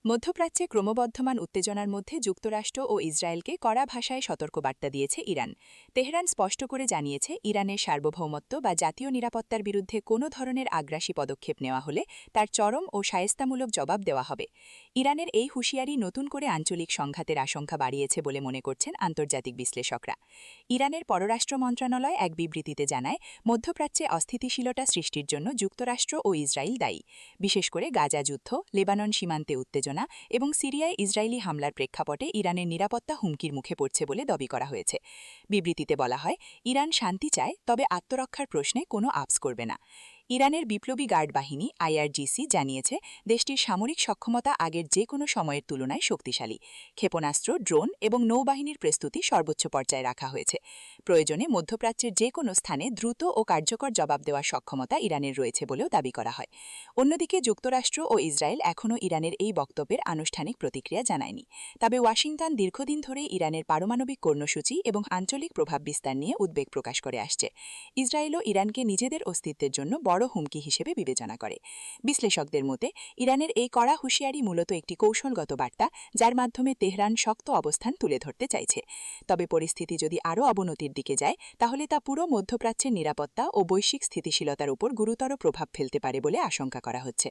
মধ্যপ্রাচ্যে ক্রমবর্ধমান উত্তেজনার মধ্যে যুক্তরাষ্ট্র ও ইসরায়েলকে কড়া ভাষায় সতর্কবার্তা দিয়েছে ইরান। তেহরান স্পষ্ট করে জানিয়েছে, ইরানের সার্বভৌমত্ব বা জাতীয় নিরাপত্তার বিরুদ্ধে কোনো ধরনের আগ্রাসী পদক্ষেপ নেওয়া হলে তার চরম ও শায়েস্তামূলক জবাব দেওয়া হবে। ইরানের এই হুঁশিয়ারি নতুন করে আঞ্চলিক সংঘাতের আশঙ্কা বাড়িয়েছে বলে মনে করছেন আন্তর্জাতিক বিশ্লেষকরা। ইরানের পররাষ্ট্র মন্ত্রণালয় এক বিবৃতিতে জানায়, মধ্যপ্রাচ্যে অস্থিতিশীলতা সৃষ্টির জন্য যুক্তরাষ্ট্র ও ইসরায়েল দায়ী, বিশেষ করে গাজা যুদ্ধ, লেবানন সীমান্তে উত্তেজনা এবং সিরিয়ায় ইসরায়েলি হামলার প্রেক্ষাপটে ইরানের নিরাপত্তা হুমকির মুখে পড়ছে বলে দাবি করা হয়েছে। বিবৃতিতে বলা হয়, ইরান শান্তি চায়, তবে আত্মরক্ষার প্রশ্নে কোনো আপস করবে না। ইরানের বিপ্লবী গার্ড বাহিনী আইআরজিসি জানিয়েছে, দেশটির সামরিক সক্ষমতা আগের যে কোনো সময়ের তুলনায় শক্তিশালী। ক্ষেপণাস্ত্র, ড্রোন এবং নৌবাহিনীর প্রস্তুতি সর্বোচ্চ পর্যায়ে রাখা হয়েছে। প্রয়োজনে মধ্যপ্রাচ্যের যে কোনো স্থানে দ্রুত ও কার্যকর জবাব দেওয়ার সক্ষমতা ইরানের রয়েছে বলেও দাবি করা হয়। অন্যদিকে যুক্তরাষ্ট্র ও ইসরায়েল এখনও ইরানের এই বক্তব্যের আনুষ্ঠানিক প্রতিক্রিয়া জানায়নি। তবে ওয়াশিংটন দীর্ঘদিন ধরে ইরানের পারমাণবিক কর্মসূচি এবং আঞ্চলিক প্রভাব বিস্তার নিয়ে উদ্বেগ প্রকাশ করে আসছে। ইসরায়েলও ইরানকে নিজেদের অস্তিত্বের জন্য বড় হুমকি হিসেবে বিবেচনা করে। বিশ্লেষকদের মতে, ইরানের এই কড়া হুঁশিয়ারি মূলত একটি কৌশলগত বার্তা, যার মাধ্যমে তেহরান শক্ত অবস্থান তুলে ধরতে চাইছে। তবে পরিস্থিতি যদি আরও অবনতির দিকে যায়, তাহলে তা পুরো মধ্যপ্রাচ্যের নিরাপত্তা ও বৈশ্বিক স্থিতিশীলতার উপর গুরুতর প্রভাব ফেলতে পারে বলে আশঙ্কা করা হচ্ছে।